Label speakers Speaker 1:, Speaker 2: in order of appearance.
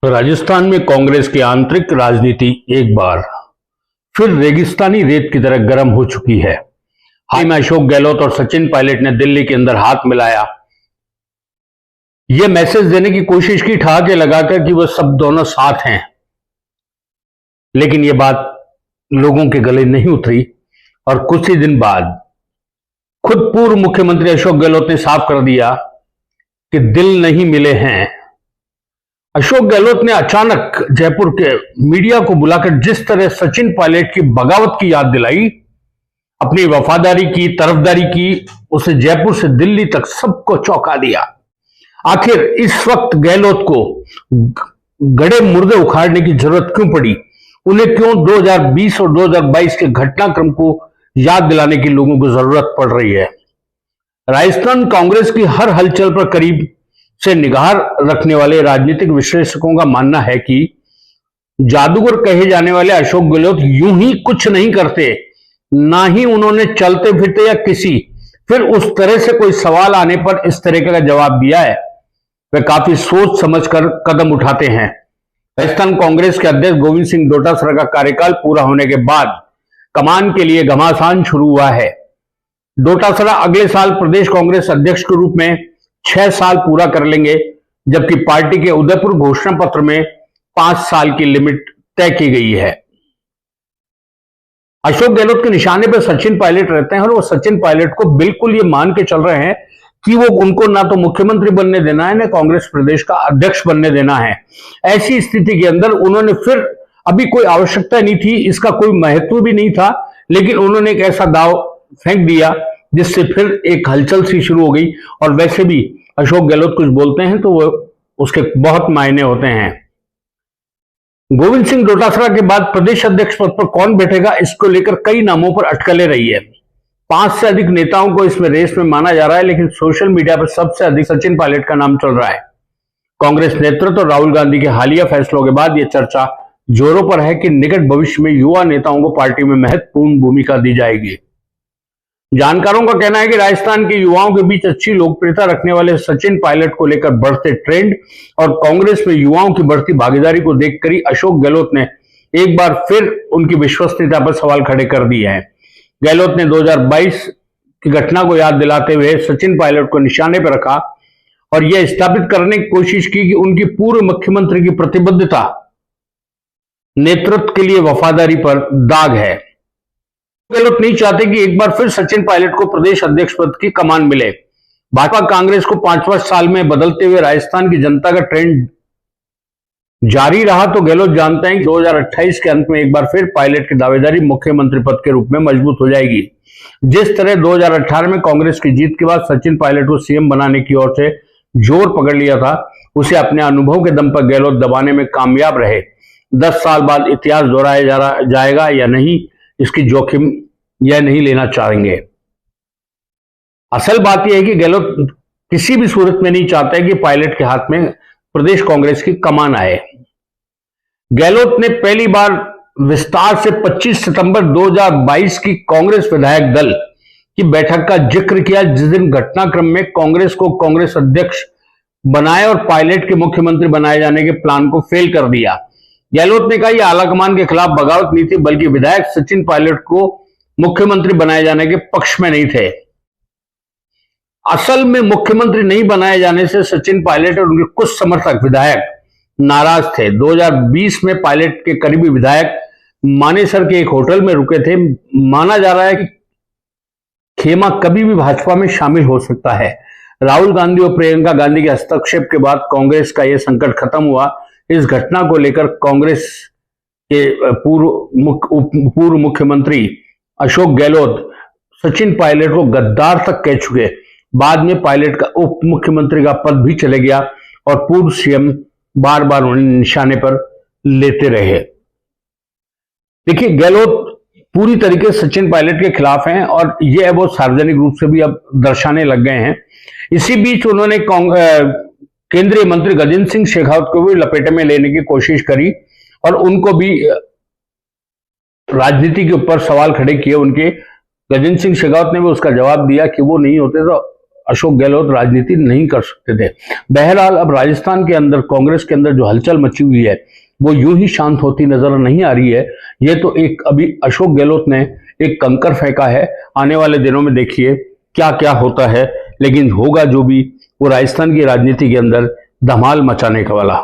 Speaker 1: राजस्थान में कांग्रेस की आंतरिक राजनीति एक बार फिर रेगिस्तानी रेत की तरह गर्म हो चुकी है। हाल में अशोक गहलोत और सचिन पायलट ने दिल्ली के अंदर हाथ मिलाया, यह मैसेज देने की कोशिश की ठहाके लगाकर कि वह सब दोनों साथ हैं, लेकिन यह बात लोगों के गले नहीं उतरी और कुछ ही दिन बाद खुद पूर्व मुख्यमंत्री अशोक गहलोत ने साफ कर दिया कि दिल नहीं मिले हैं। अशोक गहलोत ने अचानक जयपुर के मीडिया को बुलाकर जिस तरह सचिन पायलट की बगावत की याद दिलाई, अपनी वफादारी की, तरफदारी की, उसे जयपुर से दिल्ली तक सबको चौंका दिया। आखिर इस वक्त गहलोत को गड़े मुर्दे उखाड़ने की जरूरत क्यों पड़ी? उन्हें क्यों 2020 और 2022 के घटनाक्रम को याद दिलाने की लोगों को जरूरत पड़ रही है? राजस्थान कांग्रेस की हर हलचल पर करीब से निगाह रखने वाले राजनीतिक विश्लेषकों का मानना है कि जादूगर कहे जाने वाले अशोक गहलोत यूं ही कुछ नहीं करते, ना ही उन्होंने चलते फिरते या किसी फिर उस तरह से कोई सवाल आने पर इस तरह का जवाब दिया है। वे काफी सोच समझकर कदम उठाते हैं। राजस्थान कांग्रेस के अध्यक्ष गोविंद सिंह डोटासरा का कार्यकाल पूरा होने के बाद कमान के लिए घमासान शुरू हुआ है। डोटासरा अगले साल प्रदेश कांग्रेस अध्यक्ष के रूप में 6 साल पूरा कर लेंगे, जबकि पार्टी के उदयपुर घोषणा पत्र में 5 साल की लिमिट तय की गई है। अशोक गहलोत के निशाने पर सचिन पायलट रहते हैं और वो सचिन पायलट को बिल्कुल ये मान के चल रहे हैं कि वो उनको ना तो मुख्यमंत्री बनने देना है, ना कांग्रेस प्रदेश का अध्यक्ष बनने देना है। ऐसी स्थिति के अंदर उन्होंने फिर, अभी कोई आवश्यकता नहीं थी, इसका कोई महत्व भी नहीं था, लेकिन उन्होंने एक ऐसा दाव फेंक दिया जिससे फिर एक हलचल सी शुरू हो गई। और वैसे भी अशोक गहलोत कुछ बोलते हैं तो वो उसके बहुत मायने होते हैं। गोविंद सिंह डोटासरा के बाद प्रदेश अध्यक्ष पद पर कौन बैठेगा, इसको लेकर कई नामों पर अटकलें रही है। 5 से अधिक नेताओं को इसमें रेस में माना जा रहा है, लेकिन सोशल मीडिया पर सबसे अधिक सचिन पायलट का नाम चल रहा है। कांग्रेस नेतृत्व और राहुल गांधी के हालिया फैसलों के बाद यह चर्चा जोरों पर है कि निकट भविष्य में युवा नेताओं को पार्टी में महत्वपूर्ण भूमिका दी जाएगी। जानकारों का कहना है कि राजस्थान के युवाओं के बीच अच्छी लोकप्रियता रखने वाले सचिन पायलट को लेकर बढ़ते ट्रेंड और कांग्रेस में युवाओं की बढ़ती भागीदारी को देखकर ही अशोक गहलोत ने एक बार फिर उनकी विश्वसनीयता पर सवाल खड़े कर दिए हैं। गहलोत ने 2022 की घटना को याद दिलाते हुए सचिन पायलट को निशाने पर रखा और यह स्थापित करने की कोशिश की कि उनकी पूर्व मुख्यमंत्री की प्रतिबद्धता, नेतृत्व के लिए वफादारी पर दाग है। गहलोत नहीं चाहते कि एक बार फिर सचिन पायलट को प्रदेश अध्यक्ष पद की कमान मिले। भाजपा कांग्रेस को 5वां साल में बदलते हुए राजस्थान की जनता का ट्रेंड जारी रहा तो गहलोत जानते हैं कि 2028 के अंत में एक बार फिर पायलट की दावेदारी मुख्यमंत्री पद के रूप में मजबूत हो जाएगी। जिस तरह 2018 में कांग्रेस की जीत के बाद सचिन पायलट को सीएम बनाने की ओर से जोर पकड़ लिया था, उसे अपने अनुभव के दम पर गहलोत दबाने में कामयाब रहे। 10 साल बाद इतिहास दोहराया जाएगा या नहीं, इसकी जोखिम यह नहीं लेना चाहेंगे। असल बात यह है कि गहलोत किसी भी सूरत में नहीं चाहते कि पायलट के हाथ में प्रदेश कांग्रेस की कमान आए। गहलोत ने पहली बार विस्तार से 25 सितंबर 2022 की कांग्रेस विधायक दल की बैठक का जिक्र किया, जिस दिन घटनाक्रम में कांग्रेस को कांग्रेस अध्यक्ष बनाए और पायलट के मुख्यमंत्री बनाए जाने के प्लान को फेल कर दिया। गहलोत ने कहा यह आलाकमान के खिलाफ बगावत नहीं थी, बल्कि विधायक सचिन पायलट को मुख्यमंत्री बनाए जाने के पक्ष में नहीं थे। असल में मुख्यमंत्री नहीं बनाए जाने से सचिन पायलट और उनके कुछ समर्थक विधायक नाराज थे। 2020 में पायलट के करीबी विधायक मानेसर के एक होटल में रुके थे। माना जा रहा है कि खेमा कभी भी भाजपा में शामिल हो सकता है। राहुल गांधी और प्रियंका गांधी के हस्तक्षेप के बाद कांग्रेस का यह संकट खत्म हुआ। इस घटना को लेकर कांग्रेस के पूर्व मुख्यमंत्री अशोक गहलोत सचिन पायलट को गद्दार तक कह चुके। बाद में पायलट का उप मुख्यमंत्री का पद भी चले गया और पूर्व सीएम बार बार उन्हें निशाने पर लेते रहे। देखिए, गहलोत पूरी तरीके से सचिन पायलट के खिलाफ हैं और यह वो सार्वजनिक रूप से भी अब दर्शाने लग गए हैं। इसी बीच उन्होंने केंद्रीय मंत्री गजेंद्र सिंह शेखावत को भी लपेटे में लेने की कोशिश करी और उनको भी राजनीति के ऊपर सवाल खड़े किए। उनके गजेंद्र सिंह शेखावत ने भी उसका जवाब दिया कि वो नहीं होते तो अशोक गहलोत राजनीति नहीं कर सकते थे। बहरहाल अब राजस्थान के अंदर कांग्रेस के अंदर जो हलचल मची हुई है वो यूं ही शांत होती नजर नहीं आ रही है। ये तो एक अभी अशोक गहलोत ने एक कंकर फेंका है, आने वाले दिनों में देखिए क्या क्या होता है, लेकिन होगा जो भी वो राजस्थान की राजनीति के अंदर धमाल मचाने का वाला।